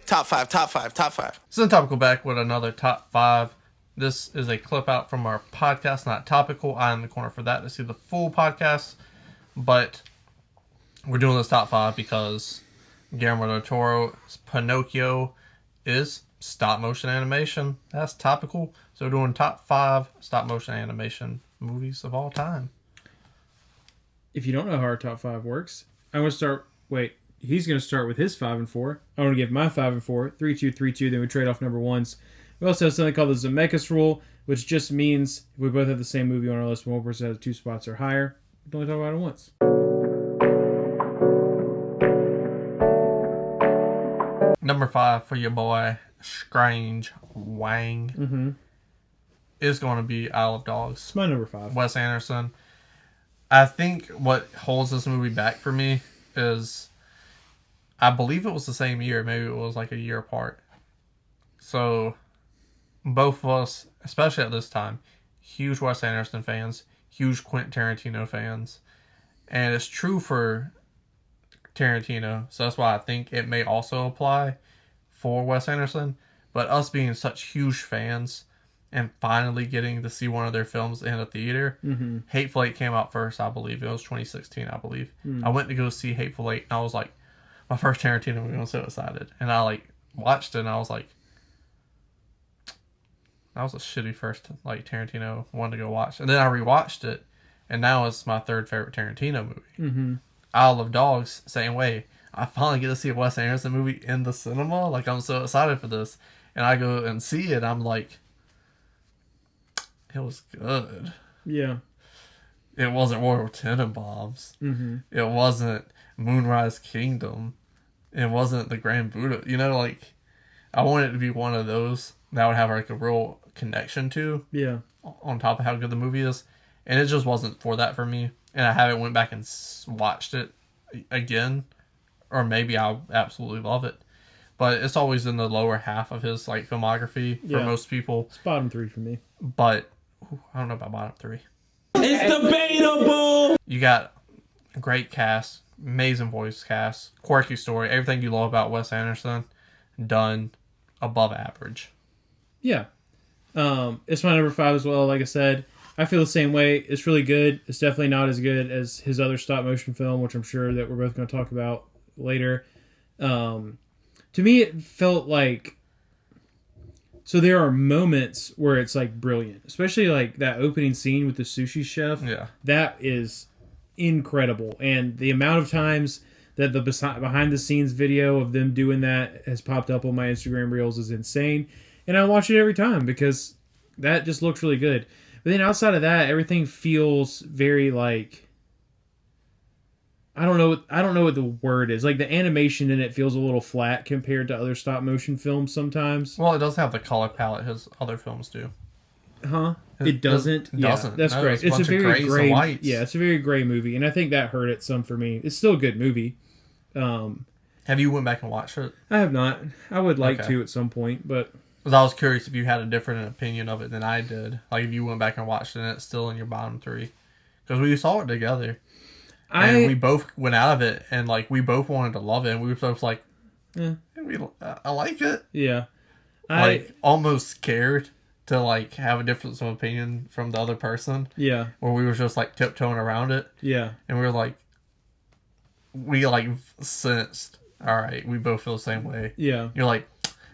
Top five, top five, top five. So Topical back with another top five. This is a clip out from our podcast, Not Topical. I am in the corner for that to see the full podcast. But we're doing this top five because Guillermo del Toro's Pinocchio is stop motion animation. That's topical. So we're doing top five stop motion animation movies of all time. If you don't know how our top five works, I'm going to start. Wait, he's going to start with his 5 and 4. I want to give my 5 and 4. 3, 2, 3, 2. Then we trade off number ones. We also have something called the Zemeckis rule, which just means if we both have the same movie on our list, one person has 2 spots or higher. We can only talk about it once. Number 5 for your boy, Strange Wang, is going to be Isle of Dogs. It's my number 5. Wes Anderson. I think what holds this movie back for me is, I believe it was the same year. Maybe it was like a year apart. So, both of us, especially at this time, huge Wes Anderson fans, huge Quentin Tarantino fans. And it's true for Tarantino. So that's why I think it may also apply for Wes Anderson. But us being such huge fans and finally getting to see one of their films in a theater. Hateful Eight came out first, I believe. It was 2016, I believe. I went to go see Hateful Eight, and I was like, my first Tarantino movie, I was so excited. And I, like, watched it, and I was like, that was a shitty first, like, Tarantino one to go watch. And then I rewatched it, and now it's my third favorite Tarantino movie. Isle of Dogs, same way. I finally get to see a Wes Anderson movie in the cinema. Like, I'm so excited for this. And I go and see it, I'm like, it was good. Yeah. It wasn't Royal Tenenbaums. It wasn't Moonrise Kingdom. It wasn't the Grand Buddha. You know, like, I wanted it to be one of those that I would have, like, a real connection to. Yeah. On top of how good the movie is. And it just wasn't for that for me. And I haven't went back and watched it again. Or maybe I'll absolutely love it. But it's always in the lower half of his, like, filmography for most people. It's bottom 3 for me. But I don't know about bottom 3. It's debatable. You got a great cast, amazing voice cast, quirky story, everything you love about Wes Anderson, done above average. Yeah. It's my number 5 as well. Like I said, I feel the same way. It's really good. It's definitely not as good as his other stop motion film, which I'm sure that we're both going to talk about later. To me, it felt like... So there are moments where it's, like, brilliant. Especially, like, that opening scene with the sushi chef. Yeah. That is incredible. And the amount of times that the behind-the-scenes video of them doing that has popped up on my Instagram Reels is insane. And I watch it every time because that just looks really good. But then outside of that, everything feels very, like... I don't know what the word is. Like, the animation in it feels a little flat compared to other stop-motion films sometimes. Well, it does have the color palette his other films do. Huh? It doesn't? It doesn't. Yeah, that's No, great. It's a very gray... whites. Yeah, it's a very gray movie, and I think that hurt it some for me. It's still a good movie. Have you went back and watched it? I have not. I would like to at some point, but... Because I was curious if you had a different opinion of it than I did. Like, if you went back and watched it and it's still in your bottom 3. Because we saw it together. And we both went out of it, and, like, we both wanted to love it, and we were both like, I like it. Yeah. Like, almost scared to, like, have a difference of opinion from the other person. Yeah. Where we were just, like, tiptoeing around it. Yeah. And we were like, we, like, sensed, all right, we both feel the same way. Yeah. You're like,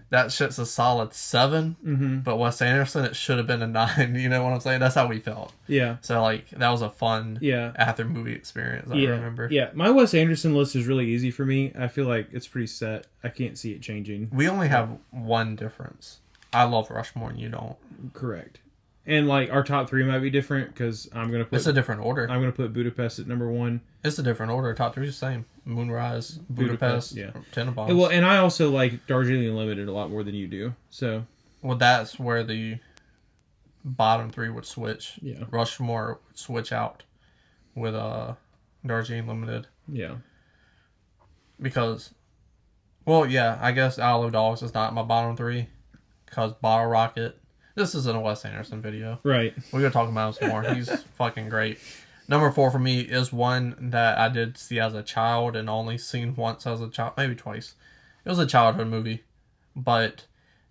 that shit's a solid 7, but Wes Anderson, it should have been a 9. You know what I'm saying? That's how we felt. Yeah. So, like, that was a fun after movie experience, I remember. Yeah. My Wes Anderson list is really easy for me. I feel like it's pretty set. I can't see it changing. We only have one difference. I love Rushmore and you don't. Correct. And, like, our top 3 might be different because I'm going to put... It's a different order. I'm going to put Budapest at number 1. It's a different order. Top 3 is the same. Moonrise, Budapest, Tenenbaums. Well, and I also like Darjeeling Unlimited a lot more than you do. So, well, that's where the bottom 3 would switch. Yeah. Rushmore would switch out with Darjeeling Limited. Yeah. Because, well, yeah, I guess Isle of Dogs is not my bottom 3 because Bottle Rocket. This isn't a Wes Anderson video. Right. We're going to talk about him some more. He's fucking great. Number 4 for me is one that I did see as a child and only seen once as a child. Maybe twice. It was a childhood movie. but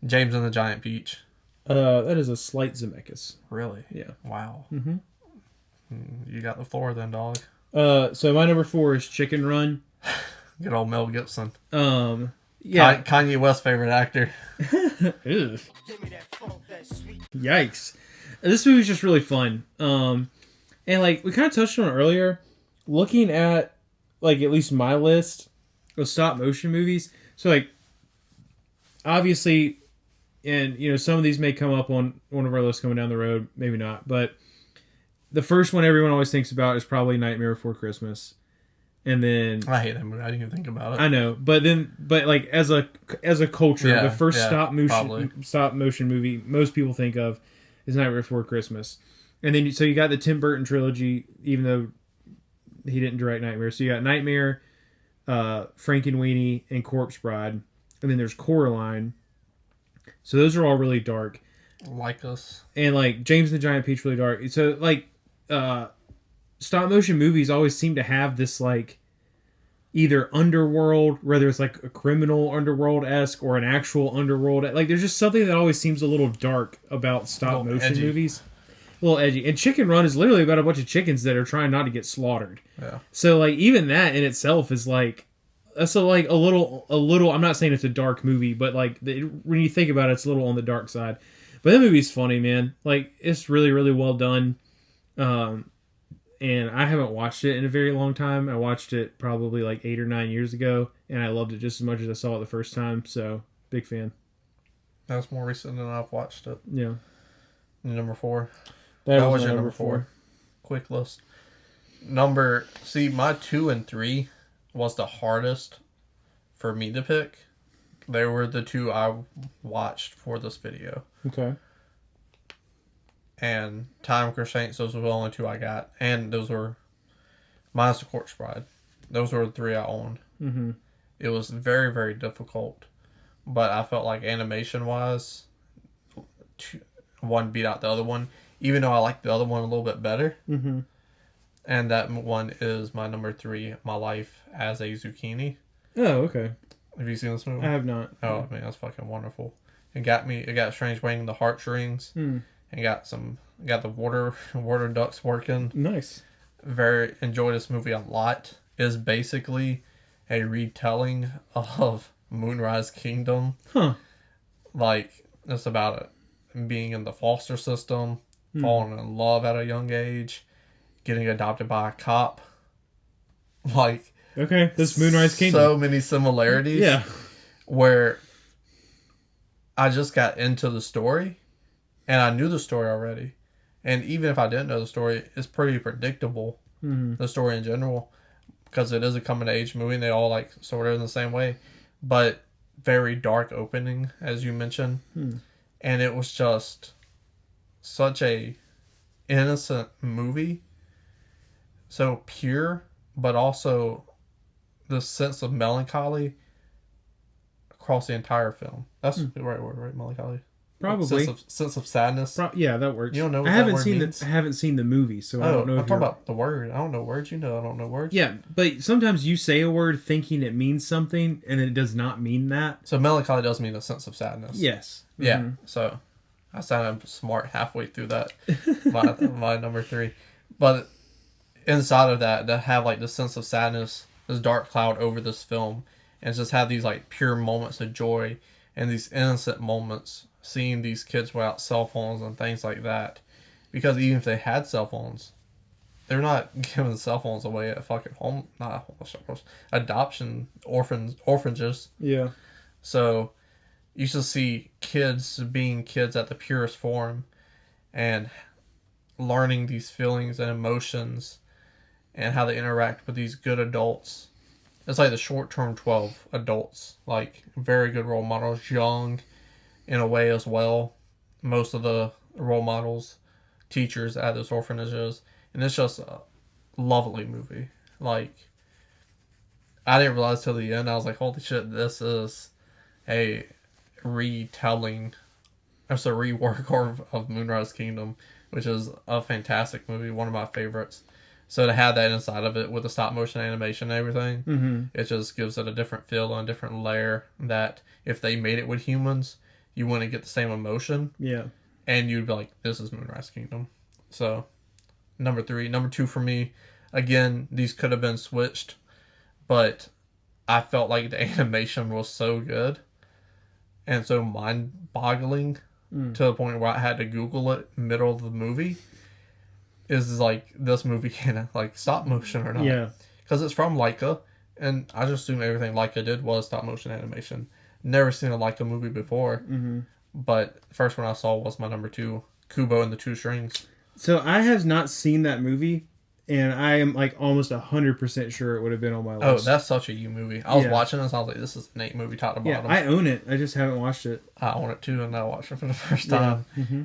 James and the Giant Peach. That is a slight Zemeckis. Really? Yeah. Wow. Mm-hmm. You got the floor then, dog. So my number 4 is Chicken Run. Good old Mel Gibson. Yeah. Kanye West's favorite actor. Ew. Yikes. This movie's just really fun. And like we kind of touched on it earlier, looking at like at least my list of stop motion movies. So like obviously, and you know, some of these may come up on one of our lists coming down the road, maybe not, but the first one everyone always thinks about is probably Nightmare Before Christmas. And then I hate that movie. I didn't even think about it. I know, but like as a culture, Yeah, the first yeah, stop motion movie most people think of is Nightmare Before Christmas. And then so you got the Tim Burton trilogy, even though he didn't direct Nightmare. So you got Nightmare, Frankenweenie, and Corpse Bride, and then there's Coraline. So those are all really dark. Like us. And like James and the Giant Peach, really dark. So like stop motion movies always seem to have this like either underworld, whether it's like a criminal underworld-esque or an actual underworld. Like there's just something that always seems a little dark about stop motion movies. A little edgy. And Chicken Run is literally about a bunch of chickens that are trying not to get slaughtered. Yeah. So like even that in itself is like that's a little I'm not saying it's a dark movie, but like when you think about it, it's a little on the dark side. But that movie's funny, man. Like it's really, really well done. And I haven't watched it in a very long time. I watched it probably like 8 or 9 years ago, and I loved it just as much as I saw it the first time. So, big fan. That's more recent than I've watched it. Yeah. Number 4. That was your my number 4. Quick list. My 2 and 3 was the hardest for me to pick. They were the 2 I watched for this video. Okay. And Time Crusades, those were the only 2 I got. And those were minus the Corpse Bride. Those were the 3 I owned. Mm-hmm. It was very, very difficult. But I felt like animation-wise, one beat out the other one. Even though I liked the other one a little bit better. Mm-hmm. And that one is my number 3, My Life as a Zucchini. Oh, okay. Have you seen this movie? I have not. Oh, man, that's fucking wonderful. It got Strange Wang the heartstrings. And got the water ducks working. Nice. Enjoy this movie a lot. It's basically a retelling of Moonrise Kingdom. Huh. Like it's about it being in the foster system, falling in love at a young age, getting adopted by a cop. Like okay, this Moonrise Kingdom. So many similarities. Yeah. Where I just got into the story. And I knew the story already. And even if I didn't know the story, it's pretty predictable, the story in general. Because it is a coming-of-age movie, and they all, like, sort of in the same way. But very dark opening, as you mentioned. And it was just such a innocent movie. So pure, but also the sense of melancholy across the entire film. That's the right word, right? Melancholy? Probably sense of sadness. Yeah, that works. You don't know what I haven't word seen means? I haven't seen the movie, so I don't know. I'm talking about the word. I don't know words. You know, I don't know words. Yeah, but sometimes you say a word thinking it means something, and it does not mean that. So melancholy does mean a sense of sadness. Yes. Yeah. So I sounded smart halfway through that. my number 3, but inside of that, to have like this sense of sadness, this dark cloud over this film, and just have these like pure moments of joy and these innocent moments. Seeing these kids without cell phones and things like that. Because even if they had cell phones, they're not giving cell phones away at fucking home, not home shelters, adoption orphanages. Yeah. So you should see kids being kids at the purest form and learning these feelings and emotions and how they interact with these good adults. It's like the short-term 12 adults, like very good role models, young in a way as well. Most of the role models, teachers at those orphanages, and it's just a lovely movie. Like, I didn't realize till the end. I was like, holy shit, this is a retelling. It's a rework of Moonrise Kingdom, which is a fantastic movie, one of my favorites. So to have that inside of it with the stop motion animation and everything, it just gives it a different feel and a different layer that if they made it with humans, you wouldn't get the same emotion. Yeah. And you'd be like, this is Moonrise Kingdom. So, number 3. Number 2 for me, again, these could have been switched, but I felt like the animation was so good and so mind-boggling to the point where I had to Google it middle of the movie. Is like, this movie can like stop motion or not? Yeah. Because it's from Leica, and I just assume everything Leica did was stop motion animation. Never seen a Leica movie before, but the first one I saw was my number 2, Kubo and the Two Strings. So I have not seen that movie, and I am like almost 100% sure it would have been on my list. Oh, that's such a you movie. I was Yeah. watching this, and I was like, this is a Nate movie top to Yeah, bottom. I own it. I just haven't watched it. I own it too, and I watched it for the first time. Mm-hmm.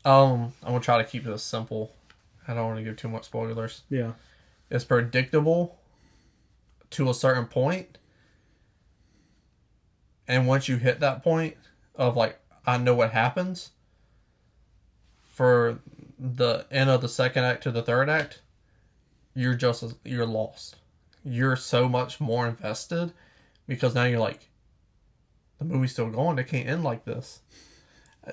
I'm gonna try to keep this simple. I don't want to give too much spoilers. Yeah. It's predictable to a certain point, and once you hit that point of like, I know what happens, for the end of the second act to the third act, you're lost. You're so much more invested because now you're like, the movie's still going. It can't end like this.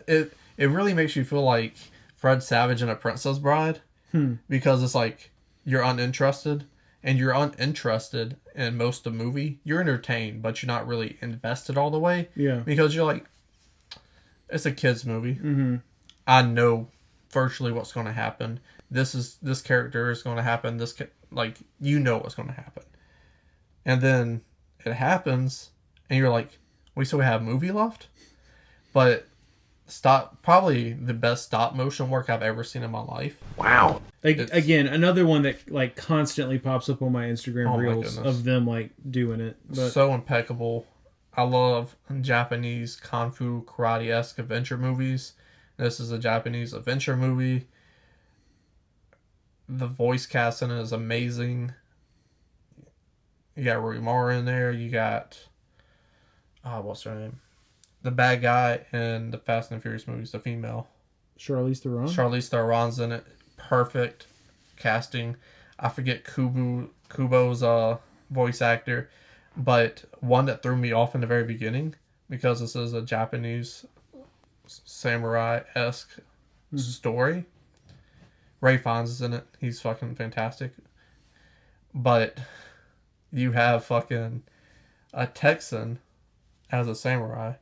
It really makes you feel like Fred Savage in A Princess Bride, because it's like you're uninterested, and you're uninterested in most of the movie. You're entertained, but you're not really invested all the way. Yeah. Because you're like, it's a kids movie. I know virtually what's going to happen. This character is going to happen. You know what's going to happen, and then it happens, and you're like, we still have movie left. But probably the best stop motion work I've ever seen in my life. Wow. Again, another one that like constantly pops up on my Instagram Oh my reels goodness. of them like doing it. But So impeccable. I love Japanese kung fu karate-esque adventure movies. This is a Japanese adventure movie. The voice casting is amazing. You got Rory Moore in there. You got what's her name? The bad guy in the Fast and Furious movies, the female. Charlize Theron. Charlize Theron's in it. Perfect casting. I forget Kubo's voice actor, but one that threw me off in the very beginning, because this is a Japanese samurai-esque story. Ray Fiennes is in it. He's fucking fantastic. But you have fucking a Texan as a samurai,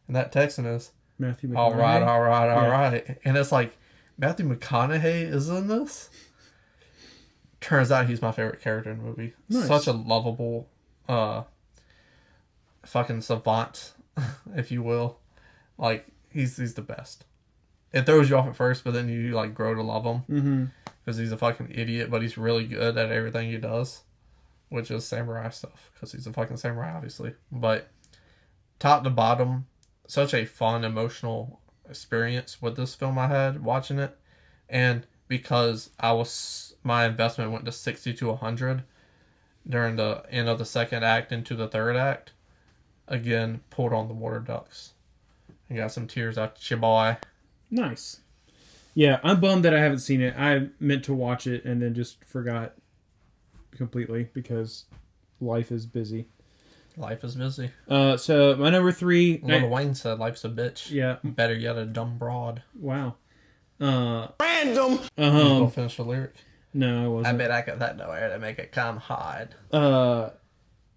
and that Texan is Matthew McConaughey. all right. Yeah. Right. And it's like, Matthew McConaughey is in this? Turns out he's my favorite character in the movie. Nice. Such a lovable fucking savant, if you will. Like, he's the best. It throws you off at first, but then you like grow to love him. Because he's a fucking idiot, but he's really good at everything he does. Which is samurai stuff. Because he's a fucking samurai, obviously. But top to bottom, such a fun, emotional experience with this film I had watching it. And because my investment went to 60 to 100 during the end of the second act into the third act, again, pulled on the water ducks. And got some tears out your boy. Nice. Yeah, I'm bummed that I haven't seen it. I meant to watch it and then just forgot completely because life is busy. Life is busy. So my number 3. Lil Wayne said life's a bitch. Yeah. Better yet, a dumb broad. Wow. Random. Go finish the lyric. No, I wasn't. I bet I got that nowhere to make it come hard.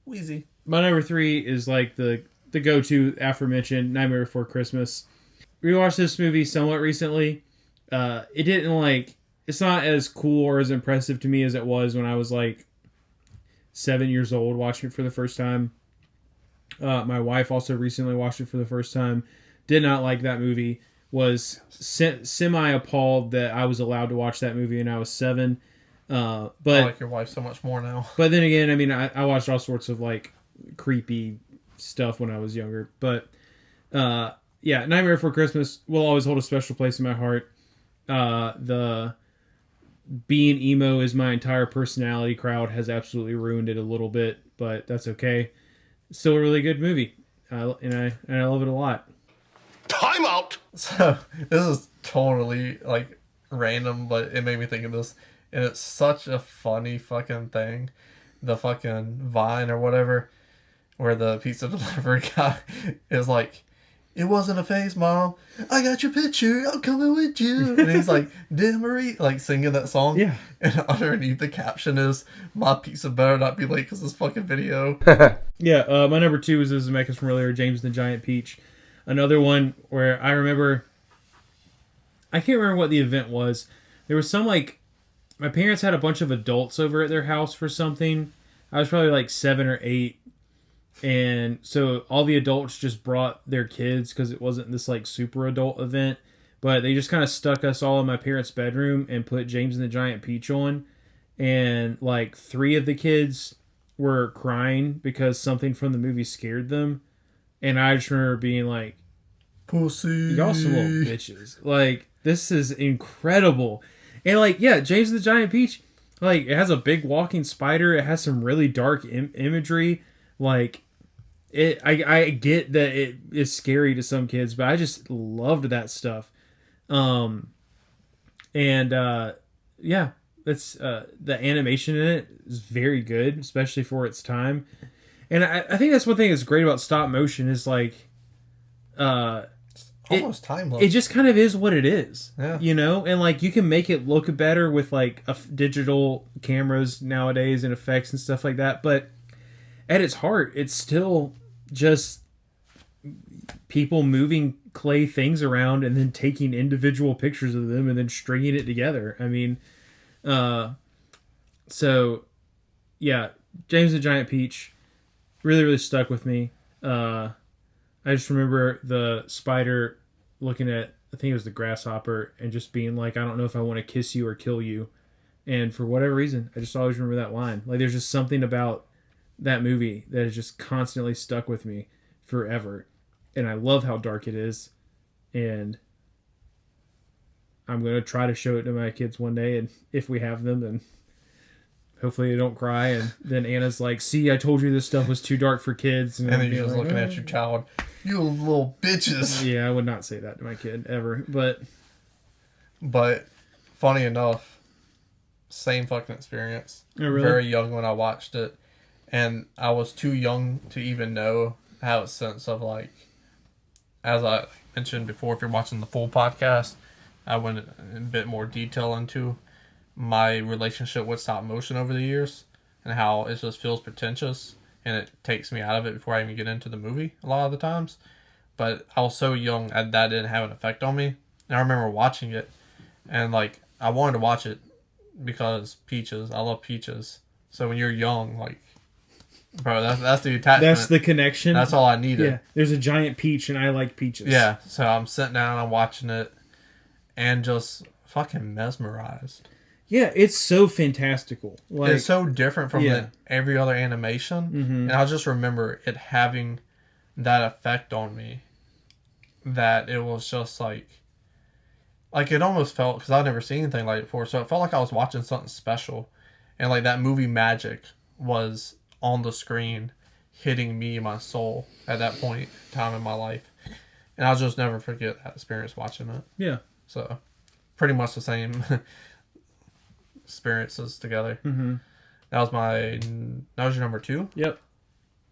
Wheezy. My number 3 is like the go-to aforementioned Nightmare Before Christmas. Rewatched this movie somewhat recently. It didn't like, it's not as cool or as impressive to me as it was when I was like 7 years old watching it for the first time. My wife also recently watched it for the first time. Did not like that movie. Was semi-appalled that I was allowed to watch that movie and I was 7. I But like your wife so much more now. But then again, I mean, I watched all sorts of like creepy stuff when I was younger. But yeah, Nightmare Before Christmas will always hold a special place in my heart. The being emo is my entire personality crowd has absolutely ruined it a little bit, but that's okay. It's still a really good movie, and I love it a lot. Time out. So, this is totally, like, random, but it made me think of this. And it's such a funny fucking thing. The fucking Vine or whatever, where the pizza delivery guy is like, "It wasn't a phase, Mom. I got your picture. I'm coming with you." And he's like, "Dear Marie," like singing that song. Yeah. And underneath the caption is, "My pizza better not be late because this fucking video." Yeah, my number 2 is Zemeckis from earlier, James and the Giant Peach. Another one where I remember, I can't remember what the event was. There was some, like, my parents had a bunch of adults over at their house for something. I was probably like 7 or 8. And so all the adults just brought their kids because it wasn't this like super adult event. But they just kind of stuck us all in my parents' bedroom and put James and the Giant Peach on. And like 3 of the kids were crying because something from the movie scared them. And I just remember being like, "Pussy. y'all some little bitches. Like, this is incredible." And like, yeah, James and the Giant Peach, like, it has a big walking spider. It has some really dark imagery. Like, I get that it is scary to some kids, but I just loved that stuff. Yeah, that's the animation in it is very good, especially for its time. And I think that's one thing that's great about stop motion is like, Almost timeless. it just kind of is what it is, Yeah. you know? And like, you can make it look better with like digital cameras nowadays and effects and stuff like that. But at its heart, it's still just people moving clay things around and then taking individual pictures of them and then stringing it together. I mean, so yeah, James the Giant Peach really, really stuck with me. I just remember the spider looking at, I think it was the grasshopper, and just being like, "I don't know if I want to kiss you or kill you." And for whatever reason, I just always remember that line. Like, there's just something about that movie that has just constantly stuck with me forever. And I love how dark it is. And I'm going to try to show it to my kids one day. And if we have them, then hopefully they don't cry. And then Anna's like, "See, I told you this stuff was too dark for kids." And then you're just looking at your child. "You little bitches." Yeah, I would not say that to my kid ever. But funny enough, same fucking experience. Oh, really? Very young when I watched it. And I was too young to even know, have a sense of like, as I mentioned before, if you're watching the full podcast, I went in a bit more detail into my relationship with stop motion over the years and how it just feels pretentious and it takes me out of it before I even get into the movie a lot of the times. But I was so young that didn't have an effect on me. And I remember watching it and like I wanted to watch it because peaches. I love peaches. So when you're young, like, bro, that's the attachment. that's the connection. That's all I needed. Yeah, there's a giant peach and I like peaches. Yeah, so I'm sitting down, I'm watching it, and just fucking mesmerized. Yeah, it's so fantastical. Like, It's so different from Yeah. every other animation, and I just remember it having that effect on me. That it was just like it almost felt, because I'd never seen anything like it before, so it felt like I was watching something special, and like that movie magic was on the screen, hitting me in my soul at that point in time in my life, and I'll just never forget that experience watching it. Yeah. So, pretty much the same experiences together. Mm-hmm. That was your number 2. Yep.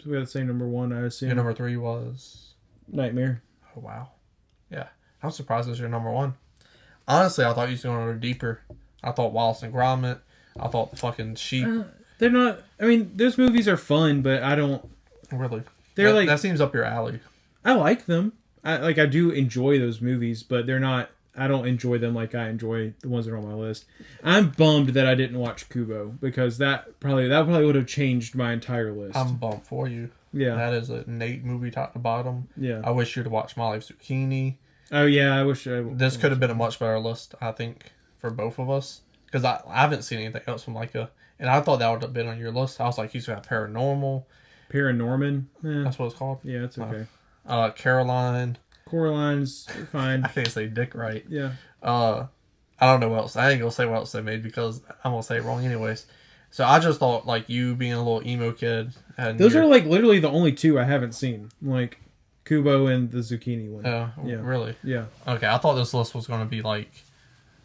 So we had the same number 1, I assume. Your number 3 was Nightmare. Oh wow, yeah. I'm surprised it's your number 1. Honestly, I thought you was going to go deeper. I thought Wallace and Gromit. I thought the fucking sheep. They're not. I mean, those movies are fun, but I don't. Really, They're that seems up your alley. I like them. I do enjoy those movies, but they're not. I don't enjoy them like I enjoy the ones that are on my list. I'm bummed that I didn't watch Kubo because that probably would have changed my entire list. I'm bummed for you. Yeah. That is a Nate movie top to bottom. Yeah. I wish you'd watched My Life Zucchini. Oh yeah, I wish I. This could have been a much better list, I think, for both of us. Because I haven't seen anything else from Leica. And I thought that would have been on your list. I was like, he's got Paranormal. Paranorman. That's what it's called. Yeah, it's okay. Caroline. Coraline's fine. I can't say Dick right. Yeah. I don't know what else. I ain't gonna say what else they made because I'm gonna say it wrong anyways. So I just thought, like, you being a little emo kid. And Those are like literally the only 2 I haven't seen. Like Kubo and the Zucchini one. Yeah. Yeah. Really? Yeah. Okay, I thought this list was gonna be like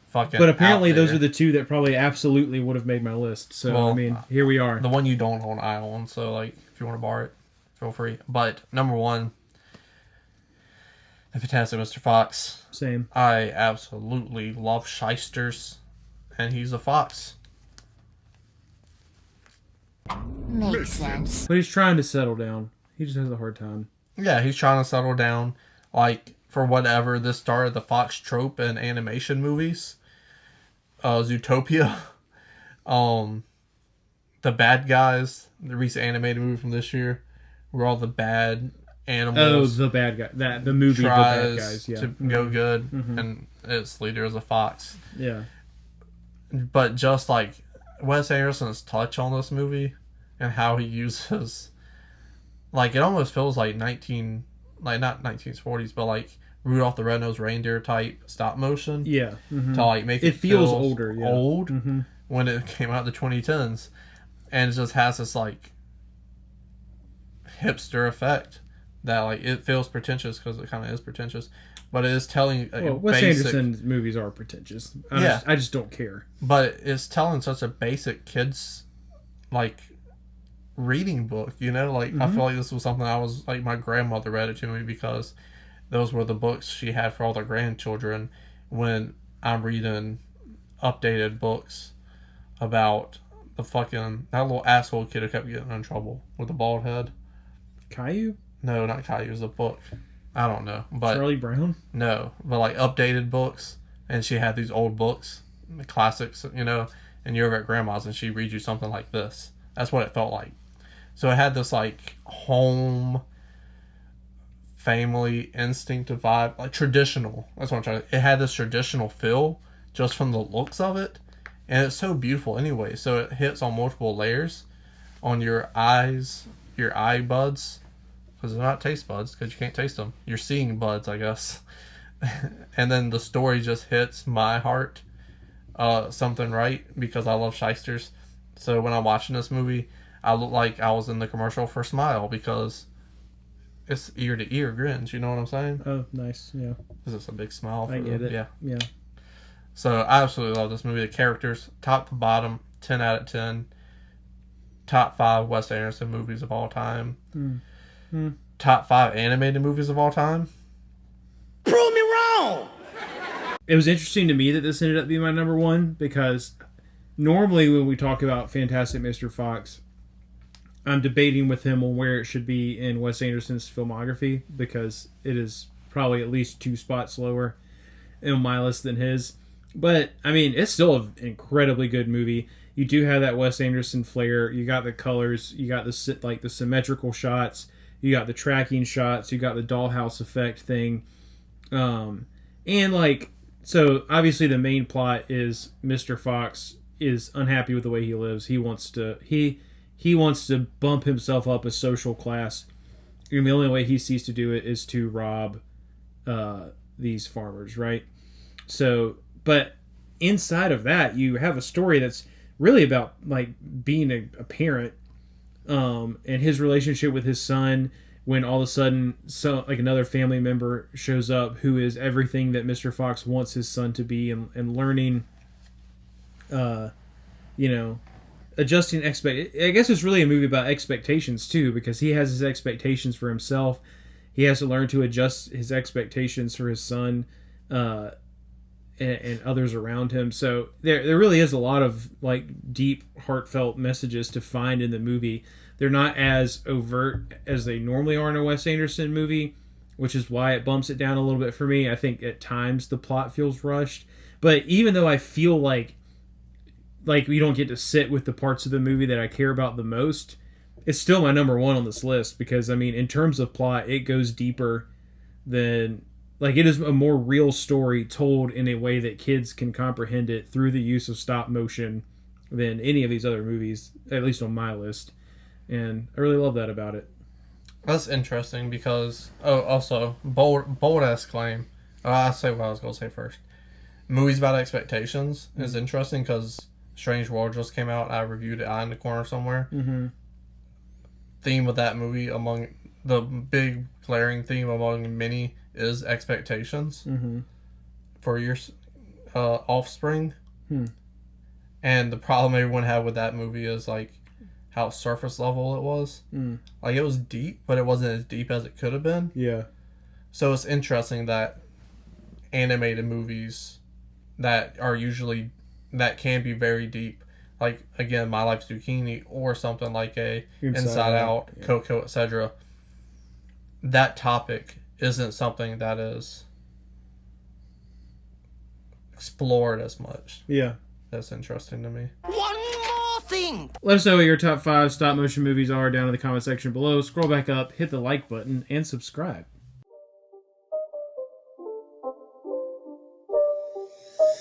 fucking. But apparently out those there. are the two that probably absolutely would have made my list. So, Well, I mean, here we are. The one you don't own, I own. So, like, if you want to borrow it, feel free. But number one, The Fantastic Mr. Fox. Same. I absolutely love shysters, and he's a fox. Makes sense. But he's trying to settle down. He just has a hard time. Yeah, he's trying to settle down. Like, for whatever, this started the fox trope in animation movies. Zootopia. The bad guys, the recent animated movie from this year, where all the bad Oh, animals the bad guy. The movie, The Bad tries Guys. Yeah. to go good, and its leader is a fox. Yeah. But just like Wes Anderson's touch on this movie and how he uses, like, it almost feels like not 1940s, but like Rudolph the Red-Nosed Reindeer type stop motion. Yeah. Mhm. To like make It feels older, yeah. old Mhm. when it came out in the 2010s, and it just has this like hipster effect that like it feels pretentious because it kind of is pretentious, but it is telling a Well, Wes basic, Anderson's movies are pretentious. Yeah. I just don't care. but it's telling such a basic kids like reading book. You know, like I feel like this was something I was like my grandmother read it to me because those were the books she had for all their grandchildren. When I'm reading updated books about the fucking that little asshole kid who kept getting in trouble with the bald head. Caillou? No, not Caillou. It was a book. I don't know, but Charlie Brown? no, but like updated books, and she had these old books, the classics, you know, and you're over at grandma's and she reads you something like this. That's what it felt like. So it had this like home, family instinct vibe, like traditional. That's what I'm trying to. It had this traditional feel just from the looks of it, and it's so beautiful anyway. So it hits on multiple layers, on your eyes, your eye buds, because they're not taste buds because you can't taste them. You're seeing buds, I guess. And then the story just hits my heart, something right, because I love shysters. So when I'm watching this movie, I look like I was in the commercial for Smile because it's ear to ear grins. You know what I'm saying? Oh, nice. Yeah. Because it's a big smile. For I get them. it. Yeah. Yeah. So I absolutely love this movie. The characters, top to bottom, 10 out of 10. Top 5 Wes Anderson movies of all time. Top 5 animated movies of all time. Prove me wrong. It was interesting to me that this ended up being my number one because normally when we talk about Fantastic Mr. Fox, I'm debating with him on where it should be in Wes Anderson's filmography because it is probably at least 2 spots lower in my list than his. But, I mean, it's still an incredibly good movie. You do have that Wes Anderson flair. You got the colors. You got the symmetrical shots. You got the tracking shots. You got the dollhouse effect thing. And, like, so obviously the main plot is Mr. Fox is unhappy with the way he lives. He wants to bump himself up a social class. And the only way he sees to do it is to rob these farmers, right? So, but inside of that, you have a story that's really about like being a parent, and his relationship with his son. When all of a sudden, like another family member shows up who is everything that Mr. Fox wants his son to be, and learning, adjusting I guess it's really a movie about expectations too, because he has his expectations for himself. He has to learn to adjust his expectations for his son, and others around him. So there really is a lot of like deep, heartfelt messages to find in the movie. They're not as overt as they normally are in a Wes Anderson movie, which is why it bumps it down a little bit for me. I think at times the plot feels rushed, but even though I feel like we don't get to sit with the parts of the movie that I care about the most, it's still my number one on this list because, I mean, in terms of plot, it goes deeper than... Like, it is a more real story told in a way that kids can comprehend it through the use of stop motion than any of these other movies, at least on my list. And I really love that about it. That's interesting because... Oh, also, bold-ass claim. I'll say what I was going to say first. Movies about expectations is interesting because Strange World just came out. I reviewed it Eye in the Corner somewhere. Mm-hmm. Theme of that movie, among the big glaring theme among many, is expectations. Mm-hmm. For your Offspring. And the problem everyone had with that movie is like how surface level it was. Like it was deep, but it wasn't as deep as it could have been. Yeah. So it's interesting that animated movies that are usually that can be very deep, like again, My Life's Zucchini or something like a Inside Out, yeah. Coco, etc. That topic isn't something that is explored as much. Yeah. That's interesting to me. One more thing. Let us know what your top 5 stop motion movies are down in the comment section below. Scroll back up, hit the like button, and subscribe.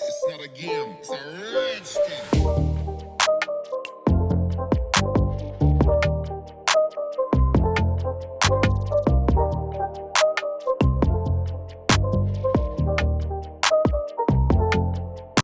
It's not a game, it's a rich thing.